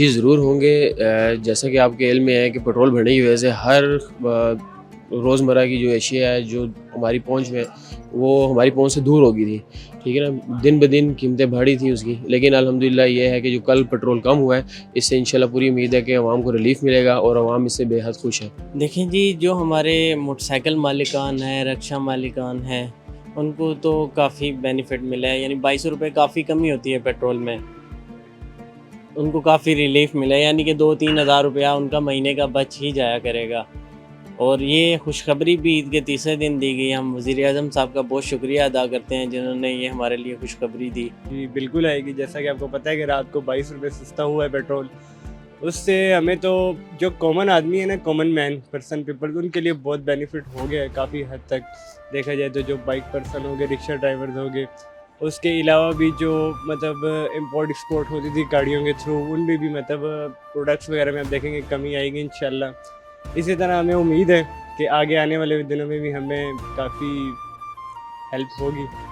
जी, ज़रूर होंगे। जैसा कि आपके इल्म में है कि पेट्रोल बढ़ने की वजह से हर रोज़मर्रा की जो अशिया है, जो हमारी पहुँच में, वो हमारी पहुँच से दूर हो गई थी, ठीक है ना? दिन ब दिन कीमतें बढ़ी थी उसकी, लेकिन अल्हम्दुलिल्लाह ये है कि जो कल पेट्रोल कम हुआ है, इससे इंशाल्लाह पूरी उम्मीद है कि अवाम को रिलीफ़ मिलेगा और अवाम इससे बेहद खुश है। देखें जी, जो हमारे मोटरसाइकिल मालिकान हैं, रक्षा मालिकान हैं, उनको तो काफ़ी बेनिफिट मिला है, यानी ₹22 काफ़ी कमी होती है पेट्रोल में। उनको काफ़ी रिलीफ़ मिला है, यानी कि 2-3 हज़ार रुपया उनका महीने का बच ही जाया करेगा। और ये खुशखबरी भी ईद के तीसरे दिन दी गई। हम वज़ीर-ए-आज़म साहब का बहुत शुक्रिया अदा करते हैं जिन्होंने ये हमारे लिए खुशखबरी दी। जी, बिल्कुल आएगी। जैसा कि आपको पता है कि रात को ₹22 सस्ता हुआ है पेट्रोल। उससे हमें तो जो कॉमन आदमी है ना, कॉमन मैन पर्सन पीपल, उनके लिए बहुत बेनिफिट हो गया है काफ़ी हद तक। देखा जाए तो जो बाइक पर्सन हो गए, रिक्शा ड्राइवर्स हो गए, उसके अलावा भी जो मतलब इम्पोर्ट एक्सपोर्ट होती थी गाड़ियों के थ्रू, उनमें भी मतलब प्रोडक्ट्स वगैरह में आप देखेंगे कमी आएगी इंशाल्लाह। इसी तरह हमें उम्मीद है कि आगे आने वाले दिनों में भी हमें काफ़ी हेल्प होगी।